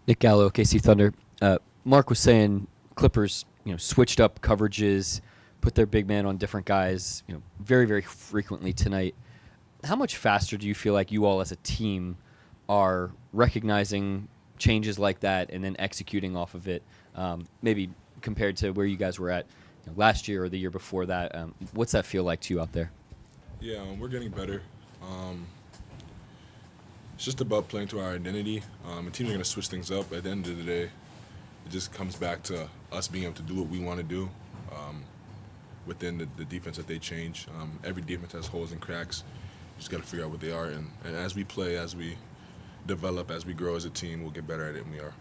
Nick Gallo, KC Thunder. Mark was saying Clippers, switched up coverages, put their big man on different guys, very, very frequently tonight. How much faster do you feel like you all as a team are recognizing changes like that and then executing off of it, maybe compared to where you guys were at last year or the year before that? What's that feel like to you out there? Yeah, we're getting better. Um, it's just about playing to our identity. And teams are going to switch things up. At the end of the day, it just comes back to us being able to do what we want to do within the defense that they change. Every defense has holes and cracks. You just got to figure out what they are. And as we play, as we develop, as we grow as a team, we'll get better at it, and we are.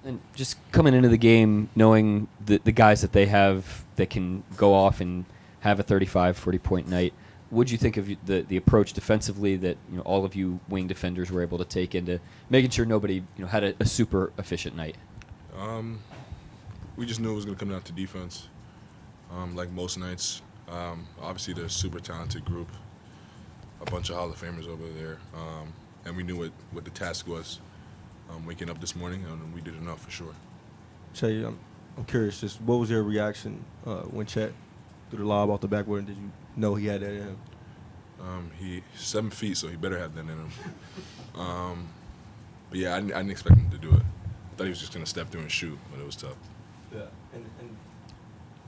And just coming into the game, knowing the guys that they have that can go off and have a 35, 40-point night, what do you think of the approach defensively that all of you wing defenders were able to take into making sure nobody had a super efficient night? We just knew it was going to come down to defense, like most nights. Obviously, they're a super talented group, a bunch of Hall of Famers over there, and we knew what the task was waking up this morning, and we did enough for sure. Shai, I'm curious, just what was your reaction when Chet threw the lob off the backboard, and did you know he had that in him? He's 7 feet, so he better have that in him. But yeah, I didn't expect him to do it. I thought he was just going to step through and shoot, but it was tough. Yeah, and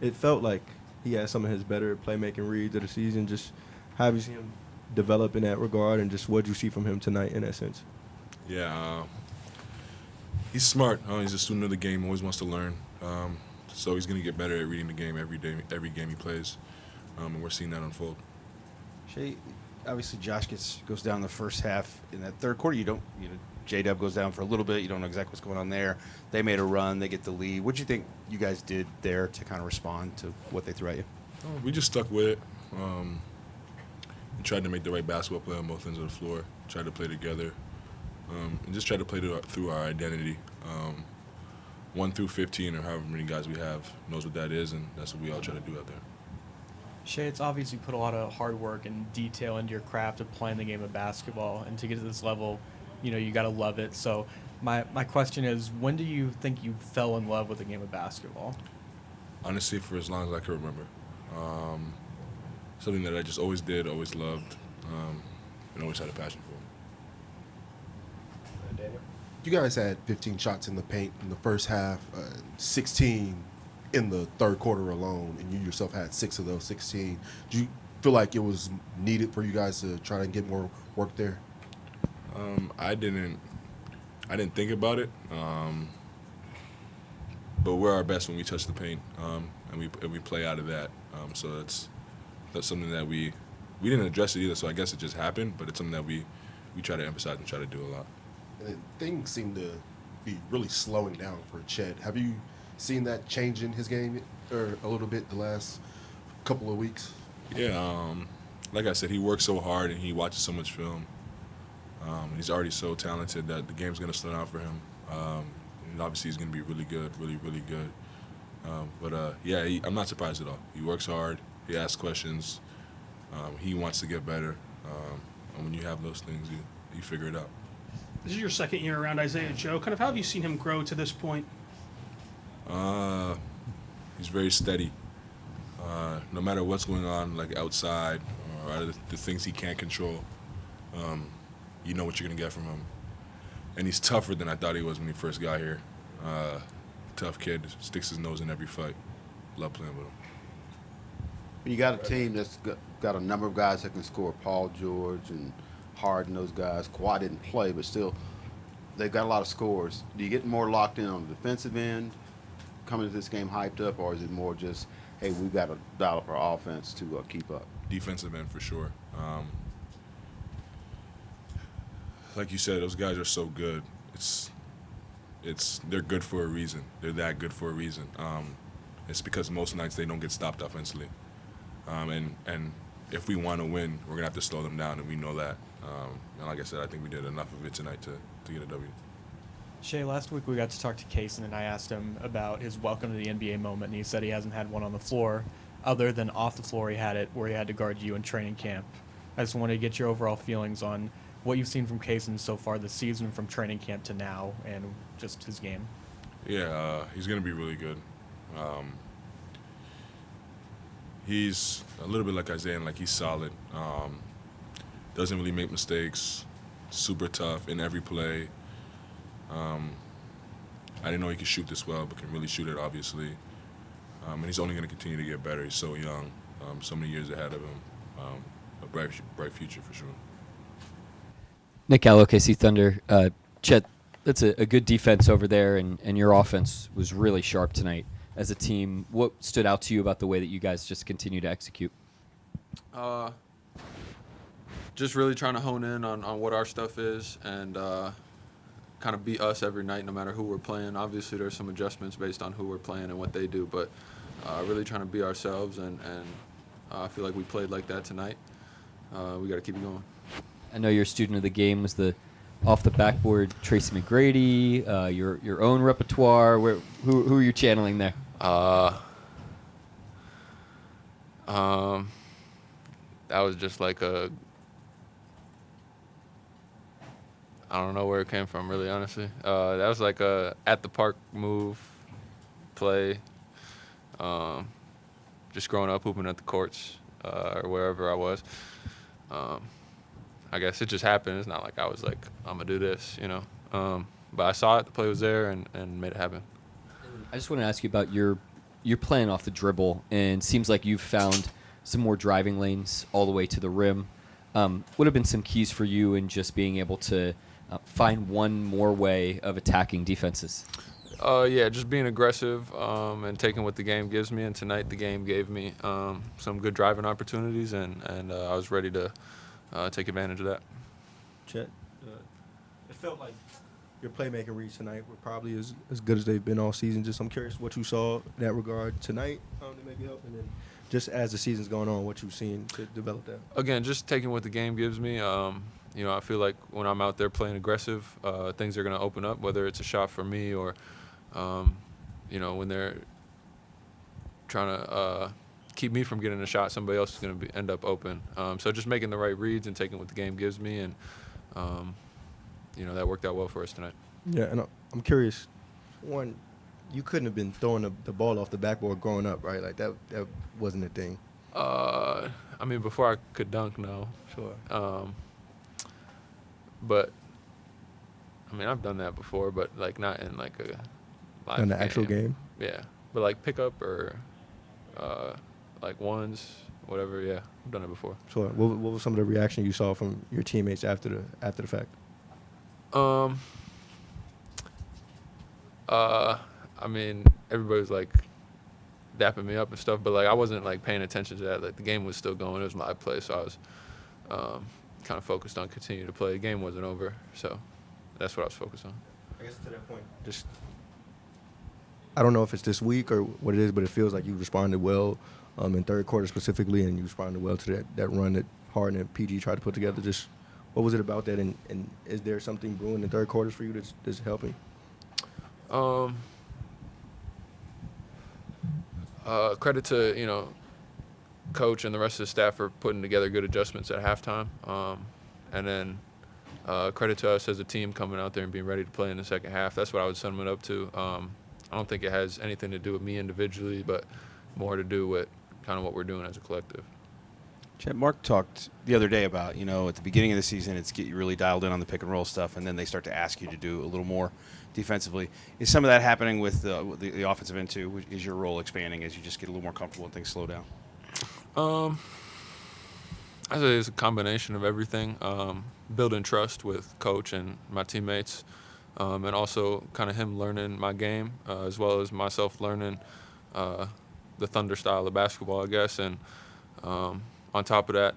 it felt like he had some of his better playmaking reads of the season. Just how have you seen him develop in that regard, and just what did you see from him tonight in that sense? Yeah, he's smart. He's a student of the game, always wants to learn. So he's going to get better at reading the game every game he plays, and we're seeing that unfold. Shai, obviously Josh goes down the first half. In that third quarter, J-Dub goes down for a little bit. You don't know exactly what's going on there. They made a run. They get the lead. What do you think you guys did there to kind of respond to what they threw at you? We just stuck with it. We tried to make the right basketball play on both ends of the floor. Tried to play together, and just tried to play through our identity. 1 through 15, or however many guys we have, knows what that is, and that's what we all try to do out there. Shai, it's obvious you put a lot of hard work and detail into your craft of playing the game of basketball, and to get to this level, you got to love it. So my question is, when do you think you fell in love with the game of basketball? Honestly, for as long as I can remember. Something that I just always did, always loved, and always had a passion for. Daniel? You guys had 15 shots in the paint in the first half, 16 in the third quarter alone, and you yourself had 6 of those 16. Do you feel like it was needed for you guys to try to get more work there? I didn't think about it, but we're our best when we touch the paint, and we play out of that. So that's something that we didn't address it either. So I guess it just happened, but it's something that we try to emphasize and try to do a lot. And then things seem to be really slowing down for Chet. Have you seen that change in his game or a little bit the last couple of weeks? Yeah, like I said, he works so hard and he watches so much film. He's already so talented that the game's going to slow down for him. And obviously, he's going to be really good, really, really good. I'm not surprised at all. He works hard. He asks questions. He wants to get better. And when you have those things, you figure it out. This is your second year around Isaiah Joe. Kind of how have you seen him grow to this point? He's very steady. No matter what's going on, like outside or the things he can't control, you know what you're going to get from him. And he's tougher than I thought he was when he first got here. Tough kid, sticks his nose in every fight. Love playing with him. You got a team that's got a number of guys that can score. Paul George and Harden, those guys. Kawhi didn't play, but still, they've got a lot of scores. Do you get more locked in on the defensive end, coming to this game hyped up, or is it more just, hey, we've got to dial up our offense to keep up? Defensive end for sure. Like you said, those guys are so good. They're good for a reason. They're that good for a reason. It's because most nights they don't get stopped offensively. And if we want to win, we're gonna have to slow them down, and we know that. And like I said, I think we did enough of it tonight to get a W. Shai, last week we got to talk to Kaysen, and I asked him about his welcome to the NBA moment, and he said he hasn't had one on the floor, other than off the floor he had it where he had to guard you in training camp. I just wanted to get your overall feelings on what you've seen from Kaysen so far this season, from training camp to now, and just his game. Yeah, he's going to be really good. He's a little bit like Isaiah, and like he's solid. Doesn't really make mistakes. Super tough in every play. I didn't know he could shoot this well, but can really shoot it, obviously. And he's only going to continue to get better. He's so young, so many years ahead of him. A bright future for sure. Nick Al, OKC Thunder. Chet, that's a good defense over there, and your offense was really sharp tonight as a team. What stood out to you about the way that you guys just continue to execute? Just really trying to hone in on what our stuff is and kind of beat us every night no matter who we're playing. Obviously, there's some adjustments based on who we're playing and what they do, but really trying to be ourselves, and I feel like we played like that tonight. We got to keep it going. I know your student of the game was the off the backboard Tracy McGrady, your own repertoire. Who are you channeling there? That was just like I don't know where it came from, really, honestly. That was like a at the park move, play. Just growing up hooping at the courts or wherever I was. I guess it just happened. It's not like I was like, I'm gonna do this, you know. But I saw it, the play was there, and made it happen. I just want to ask you about your playing off the dribble, and seems like you've found some more driving lanes all the way to the rim. What have been some keys for you in just being able to find one more way of attacking defenses? Yeah, just being aggressive and taking what the game gives me. And tonight the game gave me some good driving opportunities, and I was ready to take advantage of that. Chet, it felt like your playmaking reads tonight were probably as good as they've been all season. Just I'm curious what you saw in that regard tonight to maybe help, and then just as the season's going on, what you've seen to develop that. Again, just taking what the game gives me. You know, I feel like when I'm out there playing aggressive, things are going to open up, whether it's a shot for me or, you know, when they're trying to keep me from getting a shot, somebody else is going to end up open. So just making the right reads and taking what the game gives me, and, you know, that worked out well for us tonight. Yeah, and I'm curious. One, you couldn't have been throwing the ball off the backboard growing up, right? Like that wasn't a thing. I mean, before I could dunk, no. Sure. But I mean, I've done that before, but like not in like a live In the actual game? Yeah, but like pickup or like ones, whatever. Yeah, I've done it before. Sure. What was some of the reaction you saw from your teammates after the fact? I mean, everybody was like dapping me up and stuff, but like I wasn't like paying attention to that. Like the game was still going. It was my play, so I was kind of focused on continuing to play. The game wasn't over, so that's what I was focused on. I guess to that point, just I don't know if it's this week or what it is, but it feels like you responded well in third quarter specifically, and you responded well to that run that Harden and PG tried to put together. Just what was it about that, and is there something brewing in third quarters for you that's helping? Credit to, you know, coach and the rest of the staff for putting together good adjustments at halftime. And then credit to us as a team coming out there and being ready to play in the second half. That's what I would sum it up to. I don't think it has anything to do with me individually, but more to do with kind of what we're doing as a collective. Chet, Mark talked the other day about, you know, at the beginning of the season, it's get you really dialed in on the pick and roll stuff, and then they start to ask you to do a little more defensively. Is some of that happening with the offensive end too? Is your role expanding as you just get a little more comfortable and things slow down? I say it's a combination of everything. Building trust with coach and my teammates, and also kind of him learning my game, as well as myself learning the Thunder style of basketball, I guess. And on top of that,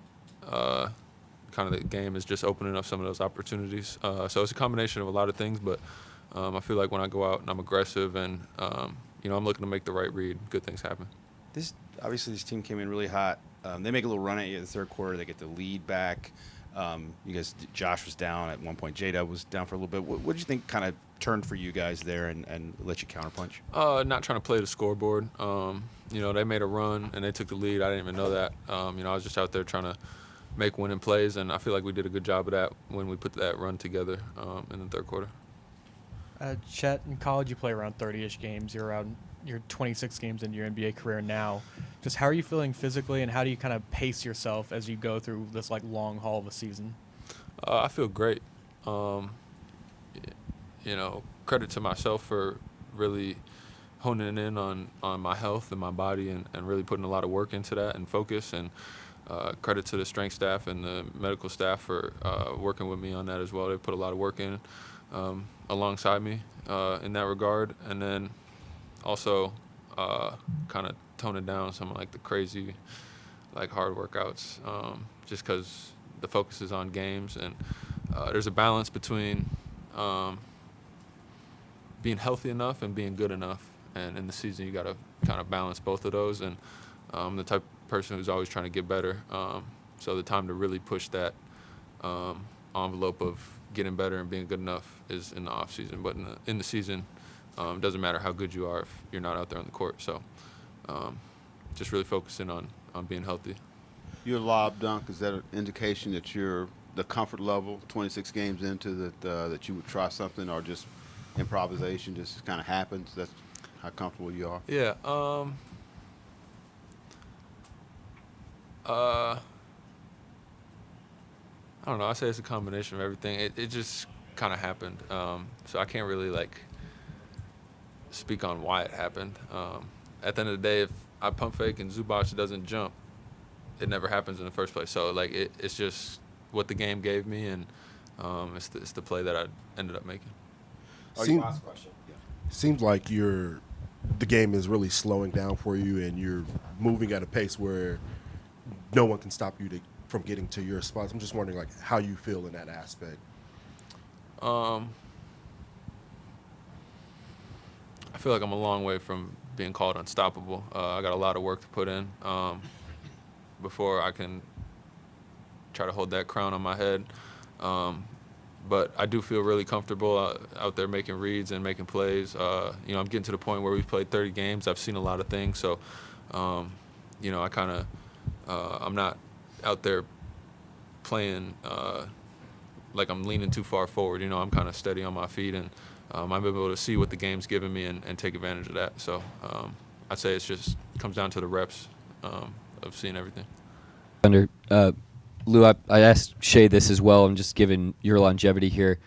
kind of the game is just opening up some of those opportunities. So it's a combination of a lot of things, but I feel like when I go out and I'm aggressive and, you know, I'm looking to make the right read, good things happen. Obviously, this team came in really hot. They make a little run at you in the third quarter. They get the lead back. You guys, Josh was down at one point. J-Dub was down for a little bit. What did you think kind of turned for you guys there and let you counterpunch? Not trying to play the scoreboard. You know, they made a run and they took the lead. I didn't even know that. You know, I was just out there trying to make winning plays, and I feel like we did a good job of that when we put that run together in the third quarter. Chet, in college you play around 30-ish games. You're around your 26 games into your NBA career now. Just how are you feeling physically, and how do you kind of pace yourself as you go through this like long haul of a season? I feel great. Credit to myself for really honing in on my health and my body and really putting a lot of work into that and focus. And credit to the strength staff and the medical staff for working with me on that as well. They put a lot of work in alongside me in that regard. And then also kind of toning down some of like the crazy like hard workouts just because the focus is on games. And there's a balance between being healthy enough and being good enough. And in the season, you got to kind of balance both of those. And I'm the type of person who's always trying to get better. So the time to really push that envelope of getting better and being good enough is in the off season. But in the season, it doesn't matter how good you are if you're not out there on the court. So just really focusing on being healthy. Your lob dunk, is that an indication that you're the comfort level 26 games into that you would try something, or just improvisation just kind of happens? That's how comfortable you are? Yeah. I don't know. I say it's a combination of everything. It just kind of happened. So I can't really like speak on why it happened. At the end of the day, if I pump fake and Zubac doesn't jump, it never happens in the first place. So like it's just what the game gave me, and it's the play that I ended up making. Last question. Yeah. Seems like the game is really slowing down for you, and you're moving at a pace where no one can stop you from getting to your spots. I'm just wondering, like, how you feel in that aspect. I feel like I'm a long way from being called unstoppable. I got a lot of work to put in before I can try to hold that crown on my head. But I do feel really comfortable out there making reads and making plays. I'm getting to the point where we've played 30 games. I've seen a lot of things. So, I kind of I'm not out there playing like I'm leaning too far forward. I'm kind of steady on my feet, and I'm able to see what the game's giving me and take advantage of that. So I'd say it just comes down to the reps of seeing everything. Lou, I asked Shai this as well. I'm just given your longevity here.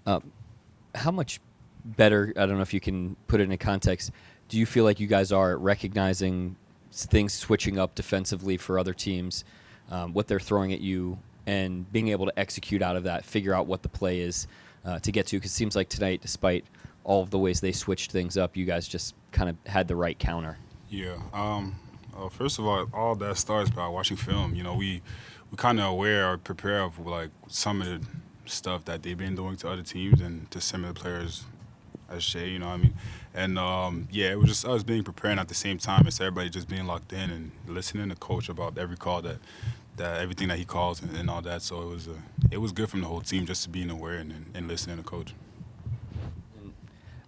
How much better, I don't know if you can put it into context, do you feel like you guys are at recognizing things switching up defensively for other teams, what they're throwing at you, and being able to execute out of that, figure out what the play is to get to? Because it seems like tonight, despite all of the ways they switched things up, you guys just kind of had the right counter. Yeah. First of all that starts by watching film. We kind of aware or prepare of like some of the stuff that they've been doing to other teams and to similar players as Shai, you know what I mean? And it was just us being prepared at the same time as everybody just being locked in and listening to coach about every call that everything that he calls and all that. So it was good from the whole team just to being aware and listening to coach.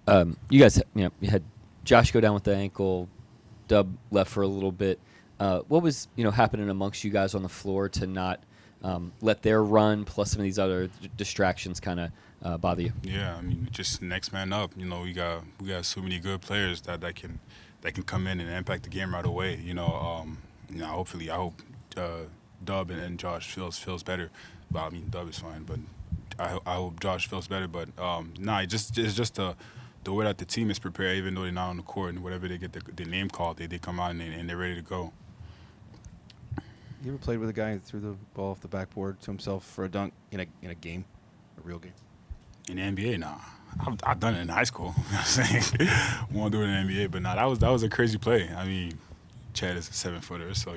You guys, you had Josh go down with the ankle, Dub left for a little bit. What was happening amongst you guys on the floor to not let their run plus some of these other distractions kind of bother you? Yeah, I mean, just next man up. We got so many good players that can come in and impact the game right away. Hopefully, I hope Dub and Josh feels better. But I mean, Dub is fine, but I hope Josh feels better. But it's just the way that the team is prepared, even though they're not on the court, and whatever they get their name called, they come out and they're ready to go. You ever played with a guy who threw the ball off the backboard to himself for a dunk in a game, a real game? In the NBA, nah. I've done it in high school. You know what I'm saying? Won't do it in the NBA, but nah, that was a crazy play. I mean, Chad is a 7-footer, so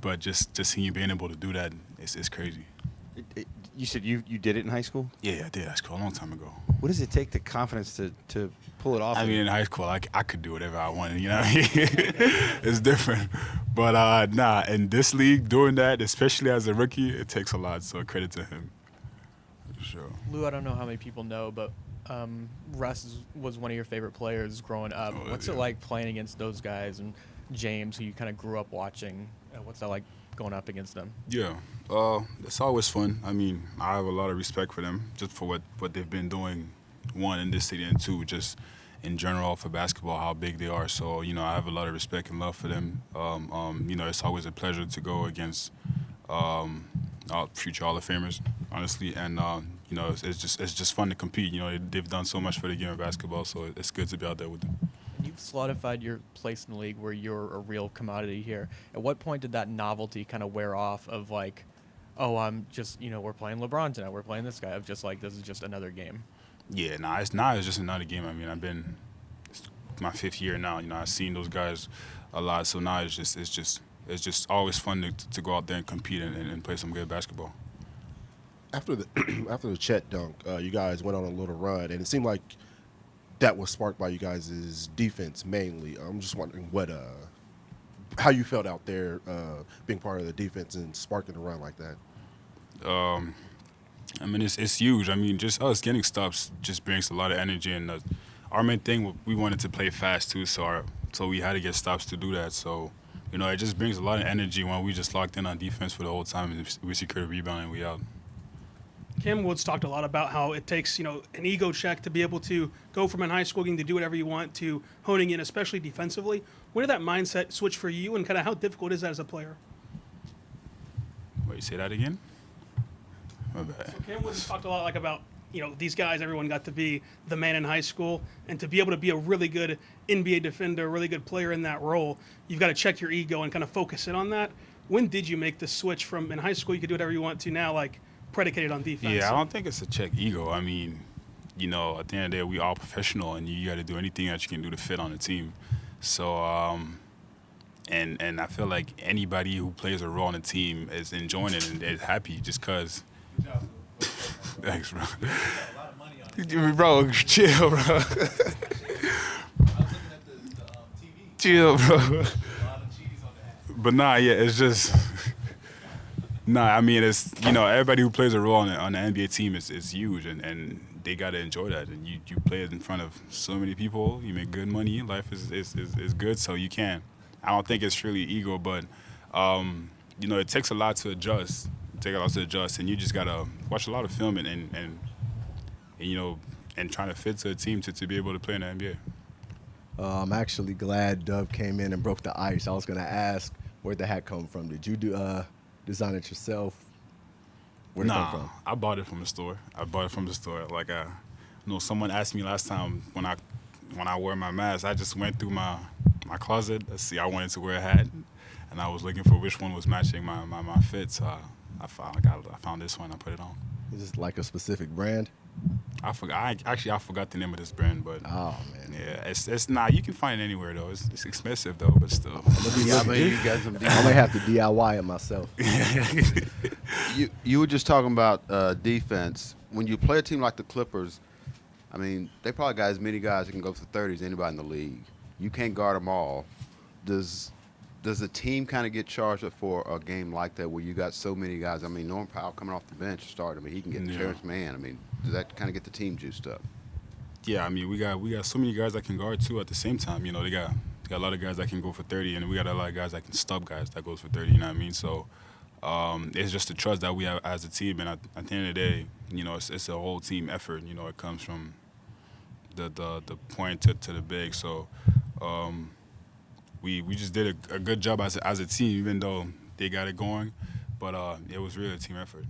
but just seeing you being able to do that is crazy. You said you did it in high school? Yeah, I did high school a long time ago. What does it take, the confidence to pull it off? I mean, in high school, I could do whatever I wanted, you know what I mean? It's different. But, in this league, doing that, especially as a rookie, it takes a lot, so credit to him. For sure. Lou, I don't know how many people know, but Russ was one of your favorite players growing up. What's it like playing against those guys, and James, who you kind of grew up watching? What's that like going up against them? Yeah, it's always fun. I mean, I have a lot of respect for them just for what they've been doing, one, in this city, and two, just in general for basketball, how big they are. So, I have a lot of respect and love for them. It's always a pleasure to go against future Hall of Famers, honestly, and it's just fun to compete. They've done so much for the game of basketball, so it's good to be out there with them. You've solidified your place in the league where you're a real commodity here. At what point did that novelty kind of wear off of like, oh, I'm just, we're playing LeBron tonight, we're playing this guy, of just like, this is just another game? Yeah, it's just another game. I mean, it's my 5th year now. I've seen those guys a lot, so now it's just always fun to go out there and compete and play some good basketball. After the Chet dunk, you guys went on a little run, and it seemed like that was sparked by you guys' defense mainly. I'm just wondering how you felt out there being part of the defense and sparking a run like that. I mean, it's huge. I mean, just us getting stops just brings a lot of energy, and our main thing, we wanted to play fast too, so we had to get stops to do that. So, it just brings a lot of energy when we just locked in on defense for the whole time, and we secured a rebound and we out. Cam Woods talked a lot about how it takes, an ego check to be able to go from in high school getting to do whatever you want to honing in, especially defensively. When did that mindset switch for you, and kind of how difficult is that as a player? Wait, say that again? My bad. So Cam Woods talked a lot about, these guys, everyone got to be the man in high school, and to be able to be a really good NBA defender, a really good player in that role, you've got to check your ego and kind of focus in on that. When did you make the switch from in high school you could do whatever you want to now, like, predicated on defense? Yeah, I don't think it's a check ego. I mean, at the end of the day, we all professional, and you got to do anything that you can do to fit on the team. So, and I feel like anybody who plays a role on the team is enjoying it and is happy just because. Thanks, bro. Bro, chill, bro. Chill, bro. But nah, yeah, it's just. Nah, I mean, it's, everybody who plays a role on the NBA team is huge, and they got to enjoy that. And you play it in front of so many people, you make good money, life is good, so you can. I don't think it's really ego, but, it takes a lot to adjust. And you just got to watch a lot of film and trying to fit to a team to be able to play in the NBA. I'm actually glad Dove came in and broke the ice. I was going to ask, where'd the hat come from? Did you design it yourself? Where'd it come from? I bought it from the store. Like, someone asked me last time when I wear my mask, I just went through my closet. I wanted to wear a hat, and I was looking for which one was matching my fit. So I found this one. I put it on. Is this like a specific brand? I forgot the name of this brand, but oh man, yeah, it's not. You can find it anywhere though. It's expensive though, but still. Yeah, I mean, you got some. I may have to DIY it myself. You were just talking about defense. When you play a team like the Clippers, I mean, they probably got as many guys that can go for 30 as anybody in the league. You can't guard them all. Does the team kind of get charged up for a game like that where you got so many guys? I mean, Norman Powell coming off the bench to start. I mean, he can get Terrence Mann. I mean, does that kind of get the team juiced up? Yeah, I mean, we got so many guys that can guard too at the same time. They got a lot of guys that can go for 30, and we got a lot of guys that can stub guys that goes for 30. You know what I mean? So it's just the trust that we have as a team, and at the end of the day, it's a whole team effort. It comes from the point to the big. So. We just did a good job as a team, even though they got it going. But it was really a team effort.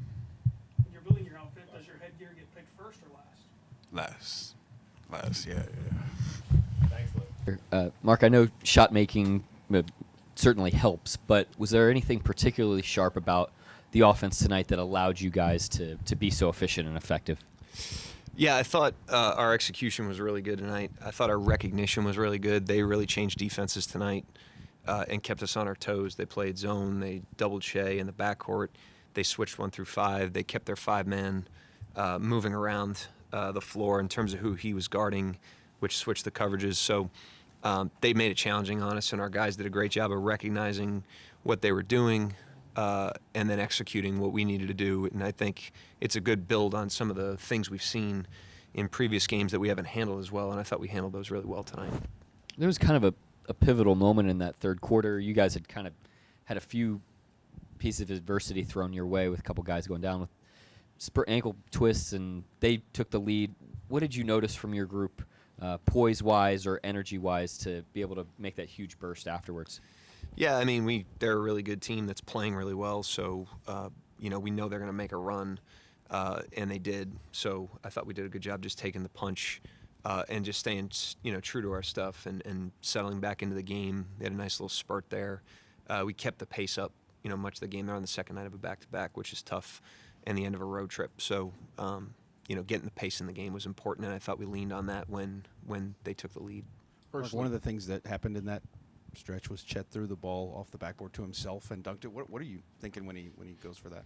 When you're building your outfit, does your headgear get picked first or last? Last, yeah. Thanks, Mark, I know shot making certainly helps, but was there anything particularly sharp about the offense tonight that allowed you guys to be so efficient and effective? Yeah, I thought our execution was really good tonight. I thought our recognition was really good. They really changed defenses tonight and kept us on our toes. They played zone. They doubled Shai in the backcourt. They switched 1 through 5. They kept their 5-man moving around the floor in terms of who he was guarding, which switched the coverages. So they made it challenging on us, and our guys did a great job of recognizing what they were doing, and then executing what we needed to do. And I think it's a good build on some of the things we've seen in previous games that we haven't handled as well, and I thought we handled those really well tonight. There was kind of a pivotal moment in that third quarter. You guys had kind of had a few piece of adversity thrown your way with a couple guys going down with ankle twists, and they took the lead. What did you notice from your group, poise-wise or energy-wise, to be able to make that huge burst afterwards? Yeah, I mean, they're a really good team that's playing really well, so we know they're going to make a run, and they did. So I thought we did a good job just taking the punch and just staying true to our stuff and settling back into the game. They had a nice little spurt there. We kept the pace up, much of the game. They're on the second night of a back-to-back, which is tough, and the end of a road trip. So getting the pace in the game was important, and I thought we leaned on that when they took the lead. One of the things that happened in that stretch was Chet threw the ball off the backboard to himself and dunked it. What are you thinking when he goes for that?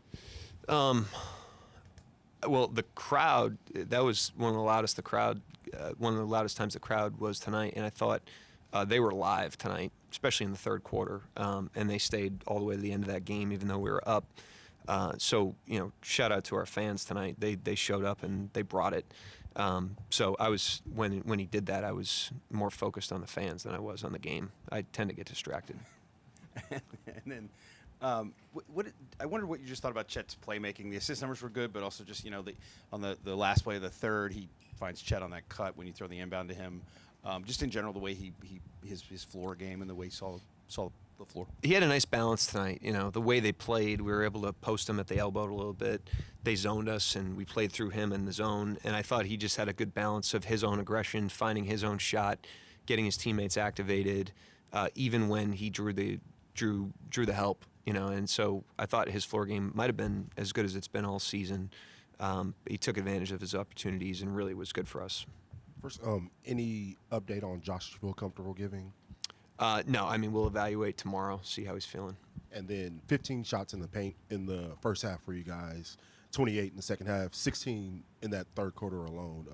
Well, the crowd, that was one of the loudest times the crowd was tonight, and I thought they were live tonight, especially in the third quarter, and they stayed all the way to the end of that game, even though we were up. So shout out to our fans tonight. They showed up and they brought it. So I was when he did that, I was more focused on the fans than I was on the game. I tend to get distracted. And then, I wondered what you just thought about Chet's playmaking. The assist numbers were good, but also just on the last play of the third, he finds Chet on that cut when you throw the inbound to him. Just in general, the way his floor game and the way he saw the floor. He had a nice balance tonight. The way they played, we were able to post him at the elbow a little bit. They zoned us, and we played through him in the zone. And I thought he just had a good balance of his own aggression, finding his own shot, getting his teammates activated, even when he drew the help. And so I thought his floor game might have been as good as it's been all season. He took advantage of his opportunities and really was good for us. First, any update on Josh you feel comfortable giving? No, I mean, we'll evaluate tomorrow, see how he's feeling. And then 15 shots in the paint in the first half for you guys, 28 in the second half, 16 in that third quarter alone.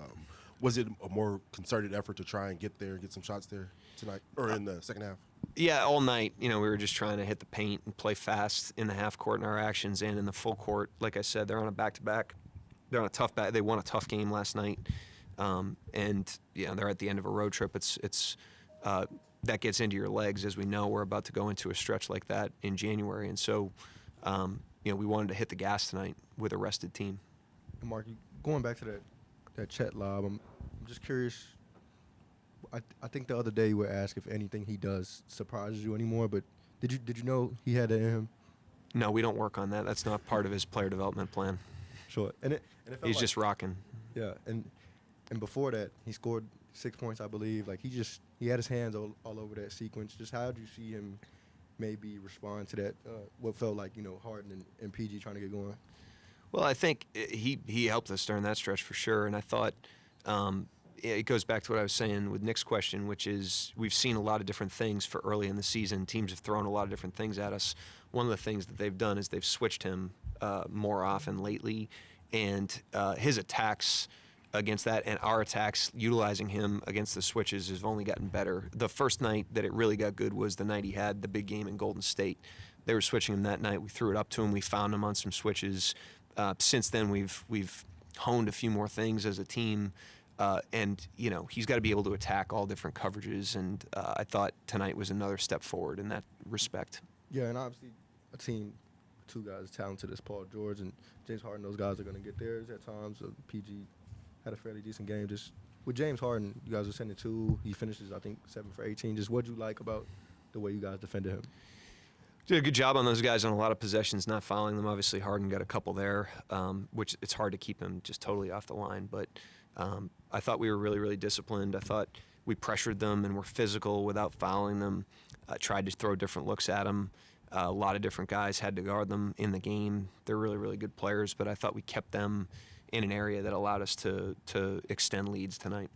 Was it a more concerted effort to try and get there and get some shots there tonight or in the second half? Yeah, all night, we were just trying to hit the paint and play fast in the half court in our actions and in the full court. Like I said, they're on a back-to-back. They're on a tough back. They won a tough game last night. And they're at the end of a road trip. It's that gets into your legs, as we know. We're about to go into a stretch like that in January, and so we wanted to hit the gas tonight with a rested team. And Mark, going back to that Chet lob, I'm just curious. I think the other day you were asked if anything he does surprises you anymore, but did you know he had that in him? No, we don't work on that. That's not part of his player development plan. Sure, and it felt he's like, just rocking. Yeah, and before that, he scored 6 points, I believe. Like he had his hands all over that sequence. Just how did you see him maybe respond to that? What felt like Harden and PG trying to get going. Well, I think he helped us during that stretch for sure, and I thought it goes back to what I was saying with Nick's question, which is we've seen a lot of different things for early in the season. Teams have thrown a lot of different things at us. One of the things that they've done is they've switched him more often lately, and his attacks against that and our attacks utilizing him against the switches has only gotten better. The first night that it really got good was the night he had the big game in Golden State. They were switching him that night. We threw it up to him. We found him on some switches. Since then, we've honed a few more things as a team. And he's got to be able to attack all different coverages, and I thought tonight was another step forward in that respect. Yeah, and obviously a team, two guys as talented as Paul George and James Harden, those guys are going to get theirs at times. PG had a fairly decent game. Just with James Harden, you guys were sending two. He finishes, I think, 7 for 18. Just what you like about the way you guys defended him? Did a good job on those guys on a lot of possessions, not fouling them. Obviously, Harden got a couple there, which it's hard to keep him just totally off the line, but I thought we were really, really disciplined. I thought we pressured them and were physical without fouling them. Tried to throw different looks at them. A lot of different guys had to guard them in the game. They're really, really good players, but I thought we kept them in an area that allowed us to extend leads tonight.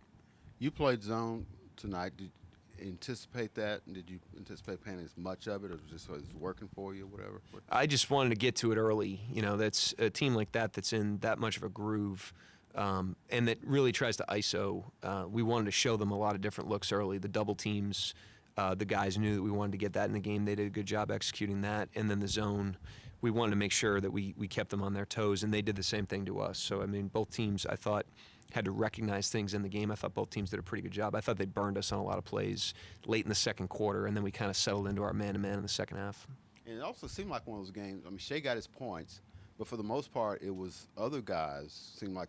You played zone tonight. Did you anticipate that? And did you anticipate playing as much of it, or was it working for you, or whatever? I just wanted to get to it early. That's a team like that's in that much of a groove. And that really tries to ISO. We wanted to show them a lot of different looks early. The double teams, the guys knew that we wanted to get that in the game. They did a good job executing that. And then the zone, we wanted to make sure that we kept them on their toes, and they did the same thing to us. So, I mean, both teams, I thought, had to recognize things in the game. I thought both teams did a pretty good job. I thought they burned us on a lot of plays late in the second quarter, and then we kind of settled into our man-to-man in the second half. And it also seemed like one of those games. I mean, Shai got his points, but for the most part, it was other guys seemed like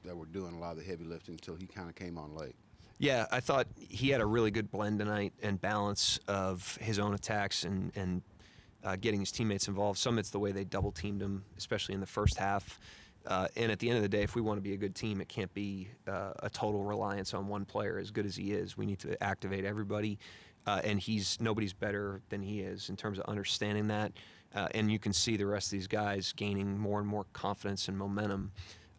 that were doing a lot of the heavy lifting until he kind of came on late. Yeah, I thought he had a really good blend tonight and balance of his own attacks and getting his teammates involved. Some it's the way they double teamed him, especially in the first half. And at the end of the day, if we want to be a good team, it can't be a total reliance on one player. As good as he is, we need to activate everybody. And nobody's better than he is in terms of understanding that. And you can see the rest of these guys gaining more and more confidence and momentum.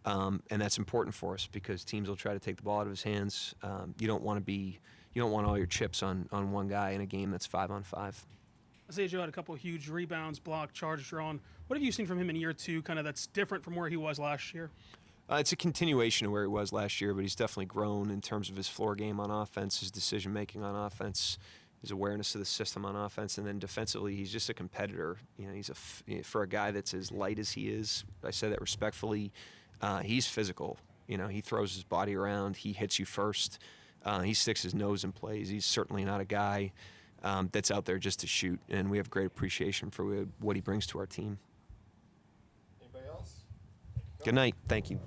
And that's important for us because teams will try to take the ball out of his hands. You don't want all your chips on one guy in a game that's 5-on-5. Isaiah Joe had a couple of huge rebounds, blocked, charges drawn. What have you seen from him in year two, kind of that's different from where he was last year? It's a continuation of where he was last year, but he's definitely grown in terms of his floor game on offense, his decision-making on offense, his awareness of the system on offense, and then defensively, he's just a competitor. You know, for a guy that's as light as he is, I say that respectfully, he's physical. You know, he throws his body around, he hits you first, he sticks his nose in plays. He's certainly not a guy that's out there just to shoot, and we have great appreciation for what he brings to our team. Anybody else? Good night. Thank you.